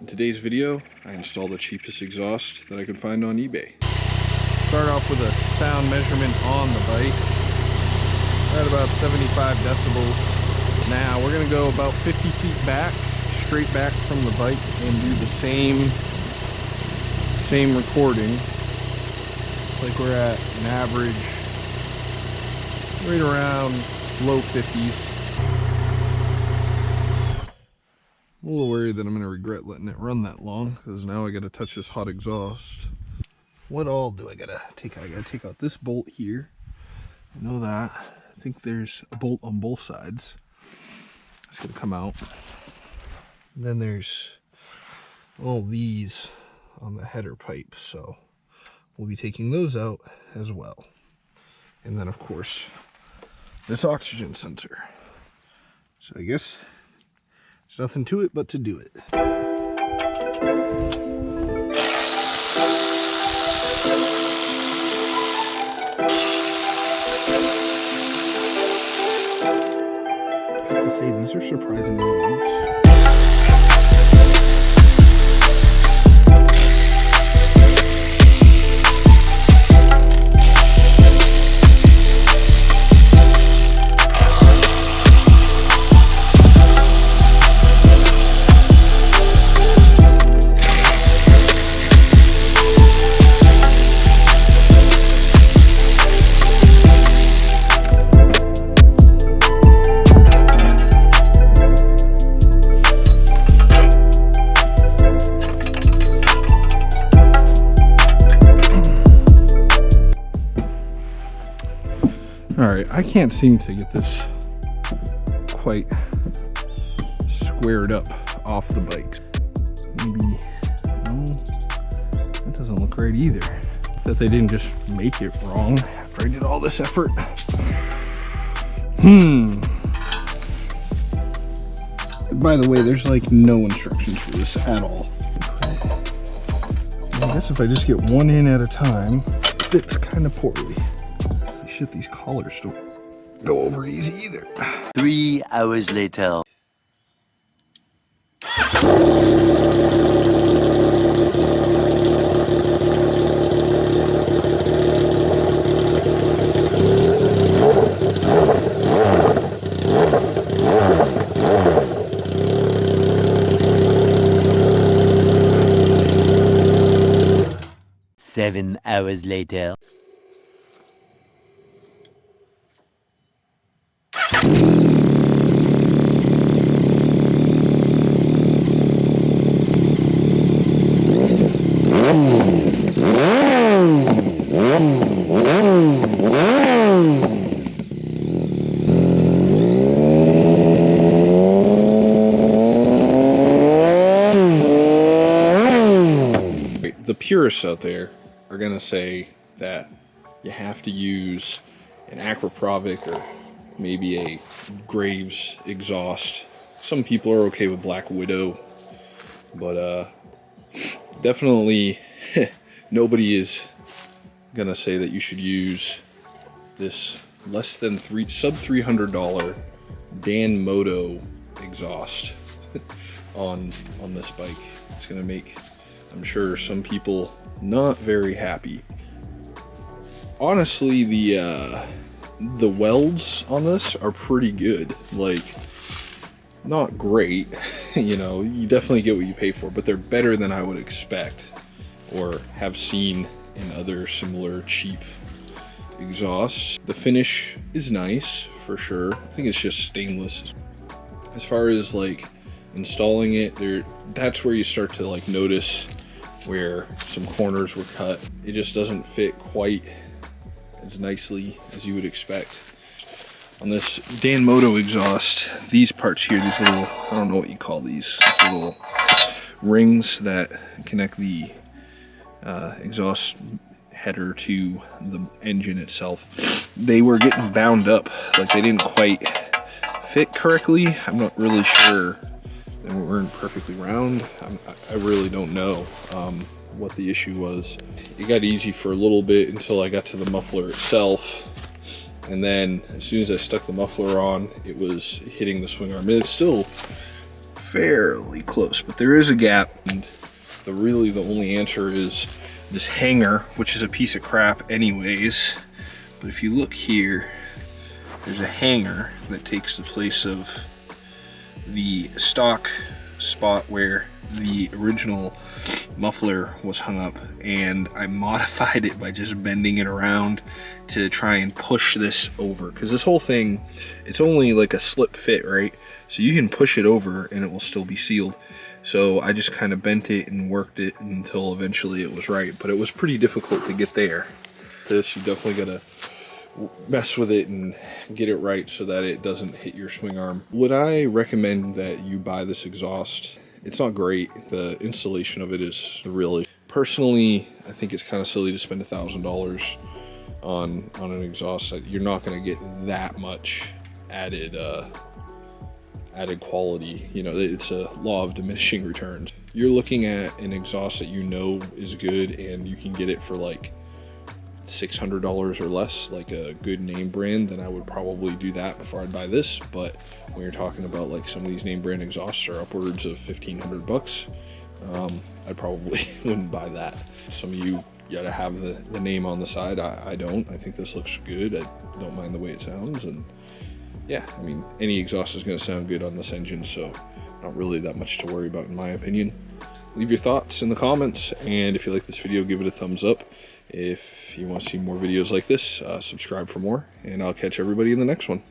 In today's video, I installed the cheapest exhaust that I could find on eBay. Start off with a sound measurement on the bike at about 75 decibels. Now we're gonna go about 50 feet back, straight back from the bike, and do the same recording. It's like we're at an average right around low 50s. I'm a little worried that I'm gonna regret letting it run that long, because now I gotta touch this hot exhaust. What all do I gotta take out? I gotta take out this bolt here. I know that. I think there's a bolt on both sides. It's gonna come out. And then there's all these on the header pipe, so we'll be taking those out as well. And then of course, this oxygen sensor. So I guess there's nothing to it but to do it. I have to say, these are surprisingly loose. Alright, I can't seem to get this quite squared up off the bike. Maybe, no, that doesn't look right either. That they didn't just make it wrong after I did all this effort. By the way, there's like no instructions for this at all. I guess if I just get one in at a time, it fits kind of poorly. Shit, these collars don't go over easy either. 3 hours later. Seven hours later. The purists out there are gonna say that you have to use an Aquaprovic or maybe a Graves exhaust. Some people are okay with Black Widow, but definitely nobody is gonna say that you should use this less than sub $300 Danmoto exhaust on this bike. It's gonna make, I'm sure, some people not very happy. Honestly, the welds on this are pretty good. Like, not great, you know, you definitely get what you pay for, but they're better than I would expect or have seen in other similar cheap exhausts. The finish is nice for sure. I think it's just stainless. As far as like installing it, that's where you start to like notice where some corners were cut. It just doesn't fit quite as nicely as you would expect. On this Danmoto exhaust, these parts here, these little, I don't know what you call these little rings that connect the exhaust header to the engine itself, they were getting bound up, like they didn't quite fit correctly. I'm not really sure. They weren't perfectly round. I really don't know what the issue was. It got easy for a little bit until I got to the muffler itself, and then as soon as I stuck the muffler on, it was hitting the swing arm. It still fairly close, but there is a gap. And really the only answer is this hanger, which is a piece of crap anyways. But if you look here, there's a hanger that takes the place of the stock spot where the original muffler was hung up, and I modified it by just bending it around to try and push this over, because this whole thing, it's only like a slip fit, right? So you can push it over and it will still be sealed. So I just kind of bent it and worked it until eventually it was right, but it was pretty difficult to get there. This, you definitely gotta mess with it and get it right so that it doesn't hit your swing arm. Would I recommend that you buy this exhaust? It's not great. The installation of it is the real issue. Personally, I think it's kind of silly to spend $1,000 on an exhaust. You're not going to get that much added quality. You know, it's a law of diminishing returns. You're looking at an exhaust that you know is good, and you can get it for like $600 or less, like a good name brand, then I would probably do that before I'd buy this. But when you're talking about like some of these name brand exhausts are upwards of 1,500 bucks, I probably wouldn't buy that. Some of you gotta have the name on the side. I don't. I think this looks good. I don't mind the way it sounds, and yeah, I mean, any exhaust is going to sound good on this engine, so not really that much to worry about in my opinion. Leave your thoughts in the comments, and if you like this video, give it a thumbs up. If you want to see more videos like this, subscribe for more, and I'll catch everybody in the next one.